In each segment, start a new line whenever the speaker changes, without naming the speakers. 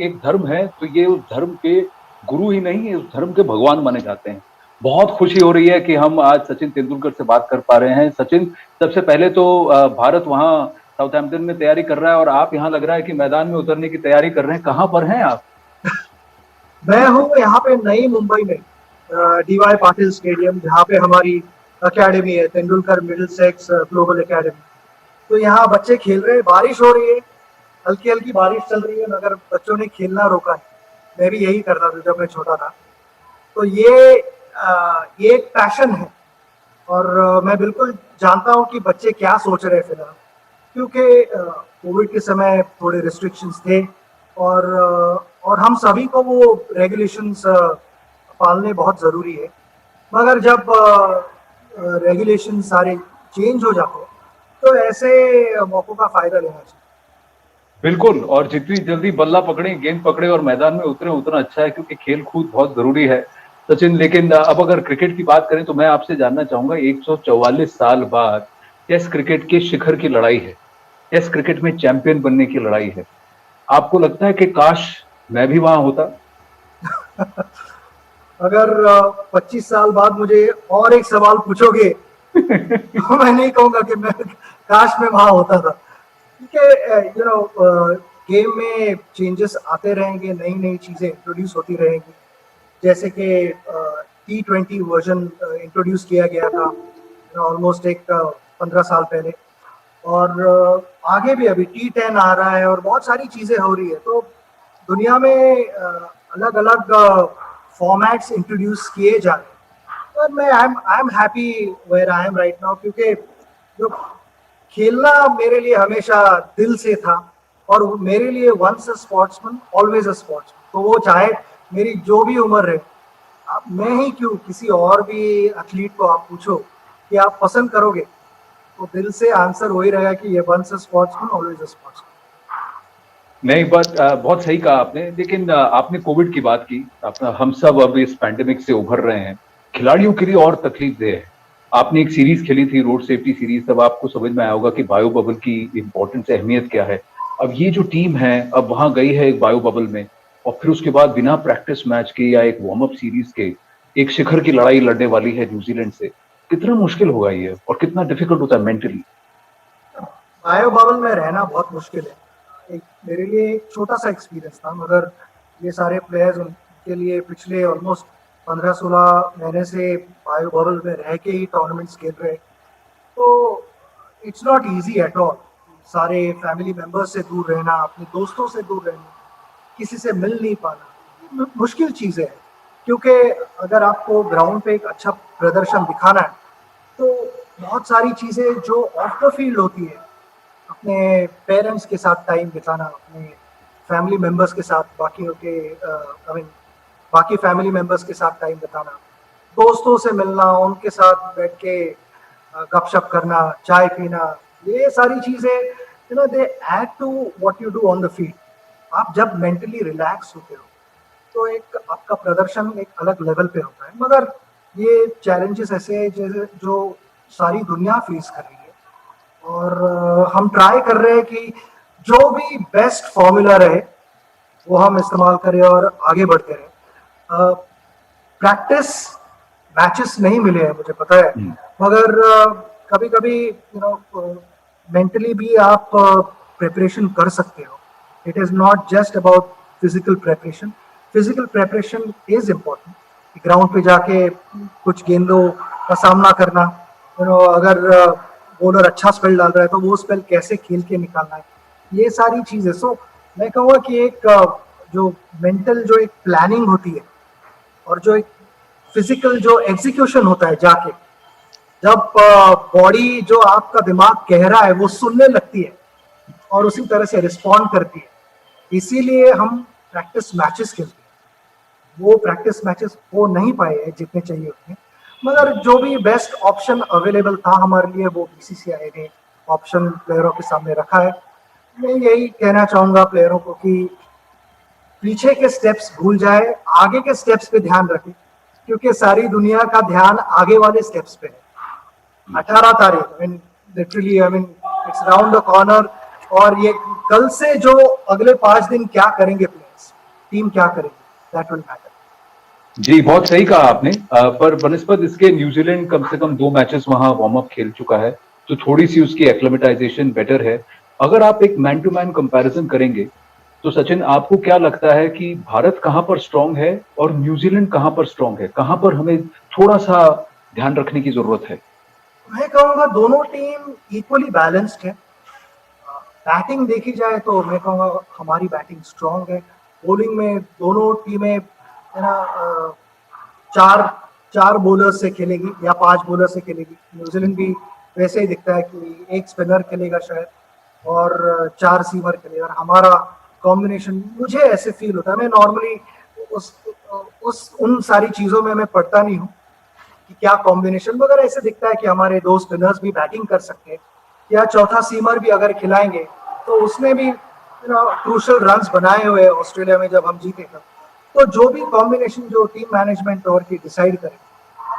एक धर्म है, तो ये उस धर्म के गुरु ही नहीं है, उस धर्म के भगवान माने जाते हैं। बहुत खुशी हो रही है कि हम आज सचिन तेंदुलकर से बात कर पा रहे हैं। सचिन, सबसे पहले तो भारत वहाँ साउथहैम्पटन में तैयारी कर रहा है और आप यहाँ लग रहा है कि मैदान में उतरने की तैयारी कर रहे हैं। कहाँ पर हैं आप?
मैं हूँ यहाँ पे नई मुंबई में, डीवाई पाटिल स्टेडियम, जहाँ पे हमारी एकेडमी है, तेंदुलकर मिडिलसेक्स ग्लोबल एकेडमी। तो यहाँ बच्चे खेल रहे हैं, बारिश हो रही है, हल्की हल्की बारिश चल रही है, मगर बच्चों ने खेलना रोका है। मैं भी यही करता था जब मैं छोटा था। तो ये एक पैशन है। और मैं बिल्कुल जानता हूँ कि बच्चे क्या सोच रहे हैं फिलहाल, क्योंकि कोविड के समय थोड़े रिस्ट्रिक्शंस थे। और हम सभी को वो रेगुलेशंस पालने बहुत ज़रूरी है। मगर जब रेगुलेशन सारे चेंज हो जाते हैं, तो ऐसे मौक़ों का फ़ायदा लेना चाहिए।
बिल्कुल, और जितनी जल्दी बल्ला पकड़े, गेंद पकड़े और मैदान में उतरे, उतना अच्छा है, क्योंकि खेल कूद बहुत जरूरी है। सचिन, लेकिन अब अगर क्रिकेट की बात करें तो मैं आपसे जानना चाहूंगा, 144 साल बाद टेस्ट क्रिकेट के शिखर की लड़ाई है, टेस्ट क्रिकेट में चैंपियन बनने की लड़ाई है। आपको लगता है कि काश मैं भी वहां होता?
अगर 25 साल बाद मुझे और एक सवाल पूछोगे, तो मैं नहीं कहूंगा कि मैं काश मैं वहां होता था, क्योंकि गेम में चेंजेस आते रहेंगे, नई नई चीजें इंट्रोड्यूस होती रहेंगी। जैसे कि T20 वर्जन इंट्रोड्यूस किया गया था ऑलमोस्ट एक 15 साल पहले। और आगे भी अभी T10 आ रहा है और बहुत सारी चीजें हो रही है। तो दुनिया में अलग अलग फॉर्मेट्स इंट्रोड्यूस किए जा रहे हैं। और मैं I am happy where I am right now, क्योंकि जो खेलना मेरे लिए हमेशा दिल से था। और मेरे लिए once a sportsman always a sportsman. तो वो चाहे मेरी जो भी उम्र रहे, आप मैं ही क्यों, किसी और भी एथलीट को आप पूछो कि आप पसंद करोगे, तो दिल से आंसर वही रहेगा कि ये once a sportsman always a sportsman.
नहीं, बट बहुत सही कहा आपने। लेकिन आपने कोविड की बात की, हम सब अब इस पैंडेमिक से उभर रहे हैं। खिलाड़ियों के लिए और तकलीफदेह है। आपने एक सीरीज खेली थी, रोड सेफ्टी सीरीज, तब आपको समझ में आया होगा कि बायो बबल की इंपॉर्टेंस, अहमियत क्या है। अब ये जो टीम है, अब वहां गई है एक बायो बबल में, और फिर उसके बाद बिना प्रैक्टिस मैच के या एक वार्म अप सीरीज के एक शिखर की लड़ाई लड़ने वाली है न्यूजीलैंड से। कितना मुश्किल होगा ये, और कितना डिफिकल्ट होता है मेंटली?
बायो बबल में रहना बहुत मुश्किल है। एक मेरे लिए एक छोटा सा एक्सपीरियंस था, मगर ये सारे प्लेयर्स, उनके लिए पिछले ऑलमोस्ट 15-16 महीने से बायो बबल में रह के ही टूर्नामेंट्स खेल रहे हैं। तो it's not easy at all. सारे फैमिली मेंबर्स से दूर रहना, अपने दोस्तों से दूर रहना, किसी से मिल नहीं पाना, मुश्किल चीज़ है। क्योंकि अगर आपको ग्राउंड पे एक अच्छा प्रदर्शन दिखाना है, तो बहुत सारी चीज़ें जो ऑफ द फील्ड होती है, अपने पेरेंट्स के साथ टाइम बिताना, अपने फैमिली मेंबर्स के साथ, बाकियों के आई मीन बाकी फैमिली मेंबर्स के साथ टाइम बिताना, दोस्तों से मिलना, उनके साथ बैठ के गपशप करना, चाय पीना, ये सारी चीज़ें they add to what you do on the field. आप जब मेंटली रिलैक्स होते हो, तो एक आपका प्रदर्शन एक अलग लेवल पे होता है। मगर ये चैलेंजेस ऐसे हैं जैसे जो सारी दुनिया फेस कर रही है। और हम ट्राई कर रहे हैं कि जो भी बेस्ट फॉर्मूला रहे, वो हम इस्तेमाल करें और आगे बढ़ते रहें। प्रैक्टिस मैचेस नहीं मिले हैं, मुझे पता है। मगर कभी कभी मेंटली भी आप प्रिपरेशन कर सकते हो। It is not just about physical preparation. Physical preparation is important, ground पे जाके कुछ गेंदों का सामना करना, अगर बॉलर अच्छा स्पेल डाल रहा है तो वो स्पेल कैसे खेल के निकालना है, ये सारी चीज़ें। सो मैं कहूँगा कि एक जो मेंटल जो एक प्लानिंग होती है, और जो एक फिजिकल जो एग्जीक्यूशन होता है जाके, जब बॉडी जो आपका दिमाग कह रहा है वो सुनने लगती है और उसी तरह से रिस्पॉन्ड करती है, इसीलिए हम प्रैक्टिस मैचेस खेलते हैं। वो प्रैक्टिस मैचेस हो नहीं पाए हैं जितने चाहिए उतने। मगर जो भी बेस्ट ऑप्शन अवेलेबल था हमारे लिए, वो BCCI ने ऑप्शन प्लेयरों के सामने रखा है। मैं यही कहना चाहूँगा प्लेयरों को कि पीछे के स्टेप्स भूल जाए, आगे के स्टेप्स पे ध्यान रखें, क्योंकि सारी दुनिया का ध्यान आगे वाले स्टेप्स पे है। 18 तारीख, literally it's round the corner. और ये कल से जो अगले 5 दिन क्या करेंगे प्लेयर्स, टीम क्या करेगी, दैट विल मैटर।
जी, बहुत सही कहा आपने। पर बनस्पत इसके न्यूजीलैंड कम से कम 2 मैचेस वहां वार्म अप खेल चुका है, तो थोड़ी सी उसकी एक्लेमेटाइजेशन बेटर है। अगर आप एक मैन टू मैन कंपैरिजन करेंगे, तो सचिन आपको क्या लगता है कि भारत कहां पर स्ट्रांग है और न्यूजीलैंड कहां पर स्ट्रांग है? कहां पर हमें थोड़ा सा ध्यान रखने की जरूरत है?
मैं कहूंगा दोनों टीम इक्वली बैलेंस्ड है। बैटिंग देखी जाए तो मैं कहूँगा हमारी बैटिंग स्ट्रांग है। बॉलिंग में दोनों टीमें है ना, चार चार बॉलर से खेलेगी या 5 बॉलर से खेलेगी। न्यूजीलैंड भी वैसे ही दिखता है कि एक स्पिनर खेलेगा शायद और 4 सीमर खेलेगा। और हमारा कॉम्बिनेशन मुझे ऐसे फील होता है, मैं नॉर्मली उस उस उन सारी चीज़ों में मैं पढ़ता नहीं हूँ कि क्या कॉम्बिनेशन, मगर ऐसे दिखता है कि हमारे 2 स्पिनर्स भी बैटिंग कर सकते हैं या चौथा सीमर भी अगर खिलाएंगे तो उसने भी क्रूशल रन्स बनाए हुए ऑस्ट्रेलिया में जब हम जीते तब। तो जो भी कॉम्बिनेशन जो टीम मैनेजमेंट और की डिसाइड करे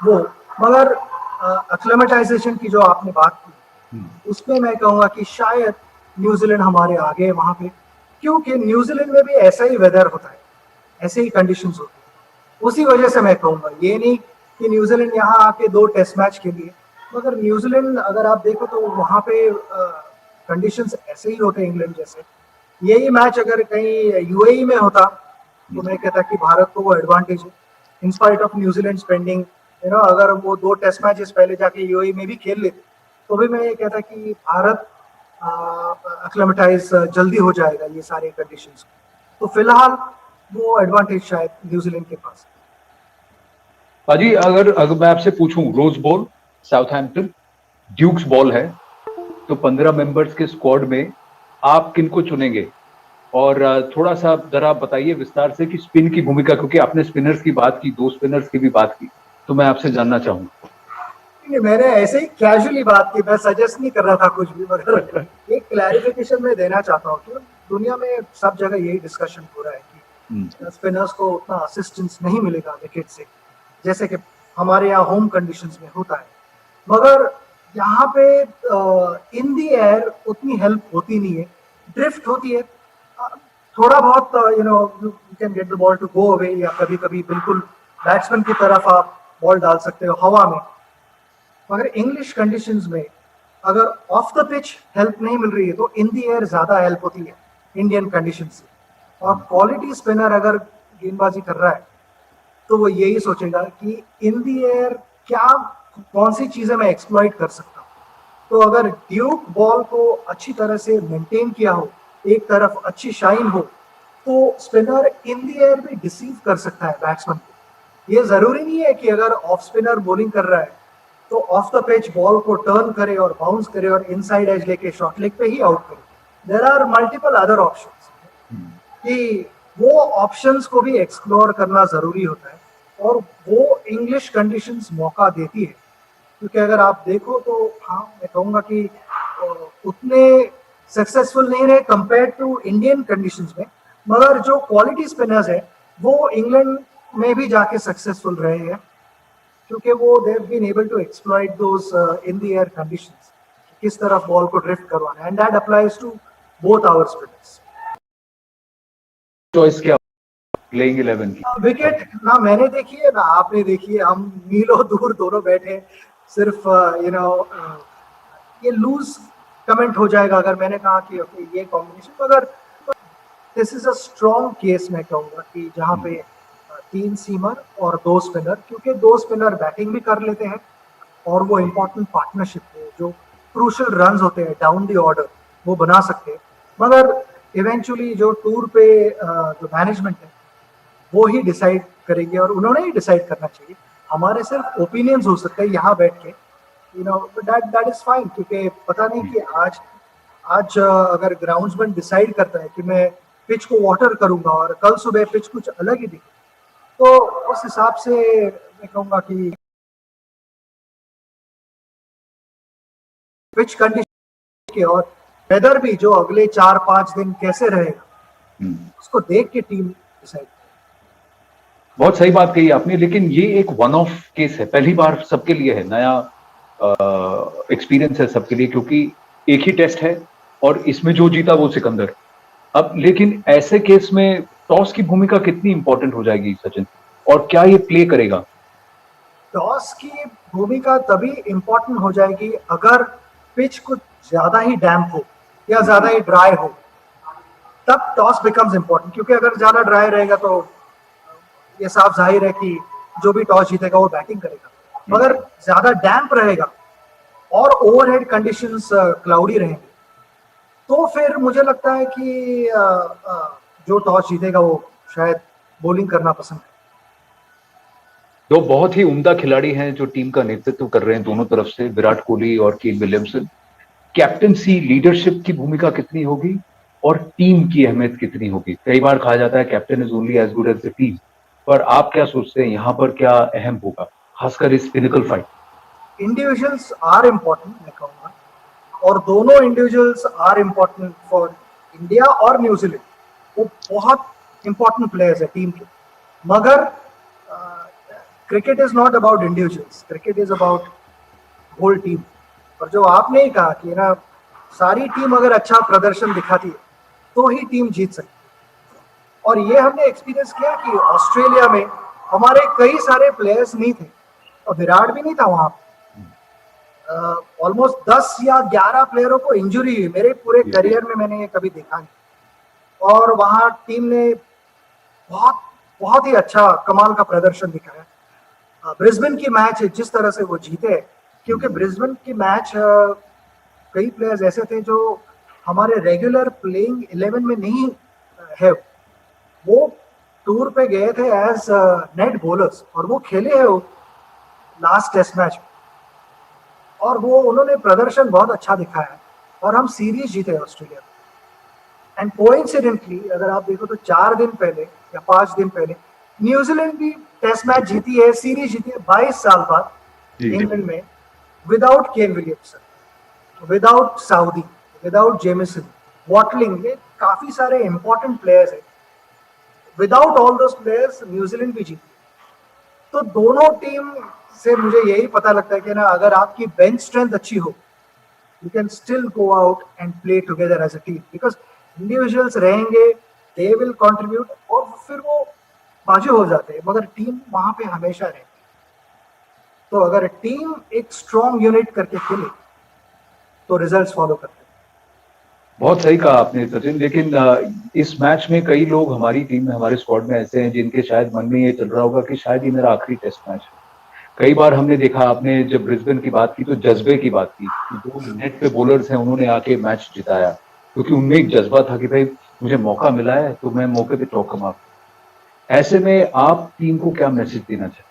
वो, मगर एक्लेमेटाइजेशन की जो आपने बात की उसमें मैं कहूँगा कि शायद न्यूजीलैंड हमारे आगे है वहाँ पे, क्योंकि न्यूजीलैंड में भी ऐसा ही वेदर होता है, ऐसे ही कंडीशंस होती है। उसी वजह से मैं कहूँगा ये नहीं कि न्यूजीलैंड यहाँ आके 2 टेस्ट मैच खेलिए, मगर न्यूजीलैंड अगर आप देखो तो वहाँ पे कंडीशंस ऐसे ही होते हैं इंग्लैंड जैसे। यही मैच अगर कहीं यूएई में होता तो मैं कहता कि भारत को वो एडवांटेज है in spite of New Zealand spending, अगर वो 2 टेस्ट मैचेस पहले जाके यूएई में भी खेल लेते तो भी मैं ये कहता कि भारत एक्लेमेटाइज जल्दी हो जाएगा ये सारे कंडीशंस। तो फिलहाल वो एडवांटेज शायद न्यूजीलैंड के पास।
अजी, अगर अगर मैं आपसे पूछूं, Rose Bowl, Southampton, Dukes ball है, तो 15 मेंबर्स के स्क्वाड में आप किनको चुनेंगे? और थोड़ा सा जरा बताइए विस्तार से कि स्पिन की भूमिका, क्योंकि आपने स्पिनर्स की बात की, 2 स्पिनर्स की भी बात की, तो मैं आपसे जानना चाहूंगा।
मैंने ऐसे ही कैजुअली बात की, मैं सजेस्ट नहीं कर रहा था कुछ भी, मगर एक क्लैरिफिकेशन मैं देना चाहता हूँ कि दुनिया में सब जगह यही डिस्कशन हो रहा है कि स्पिनर्स को उतना असिस्टेंस नहीं मिलेगा विकेट से जैसे कि हमारे यहाँ होम कंडीशंस में होता है। मगर यहाँ पे इन दी एयर उतनी हेल्प होती नहीं है, ड्रिफ्ट होती है थोड़ा बहुत, you can get the ball to go away, या कभी कभी बिल्कुल बैट्समैन की तरफ आप बॉल डाल सकते हो हवा में। मगर इंग्लिश कंडीशंस में अगर ऑफ द पिच हेल्प नहीं मिल रही है तो इन दी एयर ज्यादा हेल्प होती है इंडियन कंडीशन से। और क्वालिटी स्पिनर अगर गेंदबाजी कर रहा है तो वो यही सोचेगा कि इन दी एयर क्या, कौन सी चीजें मैं एक्सप्लॉइट कर सकता हूँ। तो अगर ड्यूक बॉल को अच्छी तरह से मेंटेन किया हो, एक तरफ अच्छी शाइन हो, तो स्पिनर इन दी एयर भी डिसीव कर सकता है बैट्समैन को। ये जरूरी नहीं है कि अगर ऑफ स्पिनर बॉलिंग कर रहा है तो ऑफ द पिच बॉल को टर्न करे और बाउंस करे और इनसाइड एज लेके शॉर्ट लेग पे ही आउट करे। There are multiple other options, कि वो ऑप्शंस को भी एक्सप्लोर करना जरूरी होता है और वो इंग्लिश कंडीशंस मौका देती है। क्योंकि अगर आप देखो तो हाँ, मैं कहूँगा कि उतने सक्सेसफुल नहीं रहे कंपेयर टू इंडियन कंडीशंस में, मगर जो क्वालिटी स्पिनर्स है वो इंग्लैंड में भी जाके सक्सेसफुल रहे हैं, क्योंकि वो they have been able to exploit those in the air conditions, किस तरफ बॉल को ड्रिफ्ट करवाना है, and that applies to both our spinners.
Choice क्या प्लेइंग 11 की?
विकेट ना मैंने देखी है ना आपने देखी है, हम मीलों दूर दोनों बैठे, सिर्फ ये लूज कमेंट हो जाएगा अगर मैंने कहा कि ओके ये कॉम्बिनेशन, मगर this is a strong case मैं कहूँगा कि जहाँ पे 3 सीमर और 2 स्पिनर, क्योंकि 2 स्पिनर बैटिंग भी कर लेते हैं और वो इम्पोर्टेंट पार्टनरशिप है, जो क्रूशल रन्स होते हैं डाउन द ऑर्डर वो बना सकते हैं। मगर इवेंचुअली जो टूर पे जो मैनेजमेंट है वो ही डिसाइड करेंगे और उन्होंने ही डिसाइड करना चाहिए। हमारे सिर्फ ओपिनियंस हो सकते हैं यहाँ बैठ के, दैट इज फाइन, क्योंकि पता नहीं कि आज अगर ग्राउंड्समैन डिसाइड करता है कि मैं पिच को वाटर करूंगा और कल सुबह पिच कुछ अलग ही दिखे, तो उस हिसाब से मैं कहूँगा कि पिच कंडीशन के और वेदर भी जो अगले 4-5 दिन कैसे रहेगा उसको देख के टीम डिसाइड।
बहुत सही बात कही आपने, लेकिन ये एक वन ऑफ केस है, पहली बार सबके लिए है, नया एक्सपीरियंस है सबके लिए, क्योंकि एक ही टेस्ट है और इसमें जो जीता वो सिकंदर। अब लेकिन ऐसे केस में टॉस की भूमिका कितनी इंपॉर्टेंट हो जाएगी सचिन, और क्या ये प्ले करेगा?
टॉस की भूमिका तभी इम्पोर्टेंट हो जाएगी अगर पिच कुछ ज्यादा ही डैम्प हो या ज्यादा ही ड्राई हो, तब टॉस बिकम्स इम्पोर्टेंट। क्योंकि अगर ज्यादा ड्राई रहेगा तो ये साफ जाहिर है कि जो भी टॉस जीतेगा वो बैटिंग करेगा। मगर ज्यादा डैम्प रहेगा और ओवरहेड कंडीशंस क्लाउडी रहेंगे, तो फिर मुझे लगता है कि जो टॉस जीतेगा वो शायद बॉलिंग करना पसंद है।
दो बहुत ही उम्दा खिलाड़ी हैं जो टीम का नेतृत्व कर रहे हैं दोनों तरफ से, विराट कोहली और केन विलियमसन। कैप्टनसी, लीडरशिप की भूमिका कितनी होगी और टीम की अहमियत कितनी होगी? कई बार कहा जाता है captain is only as good as the team, पर आप क्या सोचते हैं यहाँ पर क्या अहम होगा, खासकर इस pinnacle fight?
Individuals are important मैं कहूँगा, और दोनों individuals are important for India और न्यूजीलैंड। वो बहुत इंपॉर्टेंट प्लेयर्स है टीम के। मगर cricket is not about individuals, cricket is about whole team. और जो आपने ही कहा कि ना, सारी टीम अगर अच्छा प्रदर्शन दिखाती है तो ही टीम जीत सकती है। और ये हमने एक्सपीरियंस किया कि ऑस्ट्रेलिया में हमारे कई सारे प्लेयर्स नहीं थे और विराट भी नहीं था वहां। ऑलमोस्ट 10 या 11 प्लेयरों को इंजरी हुई। मेरे पूरे करियर में मैंने ये कभी देखा नहीं। और वहां टीम ने बहुत बहुत ही अच्छा कमाल का प्रदर्शन दिखाया। ब्रिस्बेन की मैच जिस तरह से वो जीते, क्योंकि ब्रिस्बेन की मैच कई प्लेयर्स ऐसे थे जो हमारे रेगुलर प्लेइंग 11 में नहीं है। वो टूर पे गए थे एज नेट बॉलर्स और वो खेले हैं लास्ट टेस्ट मैच में, और वो उन्होंने प्रदर्शन बहुत अच्छा दिखाया और हम सीरीज जीते ऑस्ट्रेलिया में। एंड कोइंसिडेंटली अगर आप देखो तो 4 दिन पहले या 5 दिन पहले न्यूजीलैंड भी टेस्ट मैच जीती है, सीरीज जीती है 22 साल बाद इंग्लैंड में, without Kane Williamson, without Southee, without Jamieson, Watling, ये काफी सारे इंपॉर्टेंट प्लेयर्स हैं। Without all those players New Zealand भी जीती। तो दोनों टीम से मुझे यही पता लगता है कि ना, अगर आपकी बेंच स्ट्रेंथ अच्छी हो, you can still go out and play together as a team, because individuals रहेंगे, दे विल कंट्रीब्यूट और फिर वो बाजू हो जाते हैं, मगर टीम वहां पे हमेशा रहती है। तो अगर टीम एक स्ट्रॉन्ग यूनिट करके खेले तो रिजल्ट्स फॉलो करते हैं।
बहुत सही कहा आपने सचिन, लेकिन इस मैच में कई लोग हमारी टीम में, हमारे स्क्वाड में ऐसे हैं जिनके शायद मन में ये चल रहा होगा कि शायद ये मेरा आखिरी टेस्ट मैच है। कई बार हमने देखा, आपने जब ब्रिस्बेन की बात की तो जज्बे की बात की, जो नेट पे बॉलर्स हैं उन्होंने आके मैच जिताया, क्योंकि उनमें एक जज्बा था कि भाई मुझे मौका मिला है तो मैं मौके पे चौका मारूं। ऐसे में आप टीम को क्या मैसेज देना चाहते?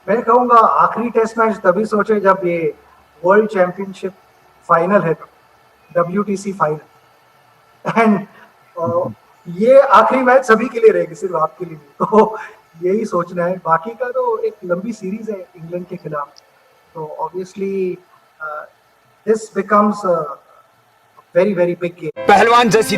मैं कहूंगा आखिरी टेस्ट मैच तभी सोचे जब ये वर्ल्ड चैंपियनशिप फाइनल है, WTC फाइनल। एंड ये आखिरी मैच सभी के लिए रहेगी, सिर्फ आपके लिए नहीं। तो यही सोचना है। बाकी का तो एक लंबी सीरीज है इंग्लैंड के खिलाफ, तो obviously this becomes very very big game.
पहलवान जैसी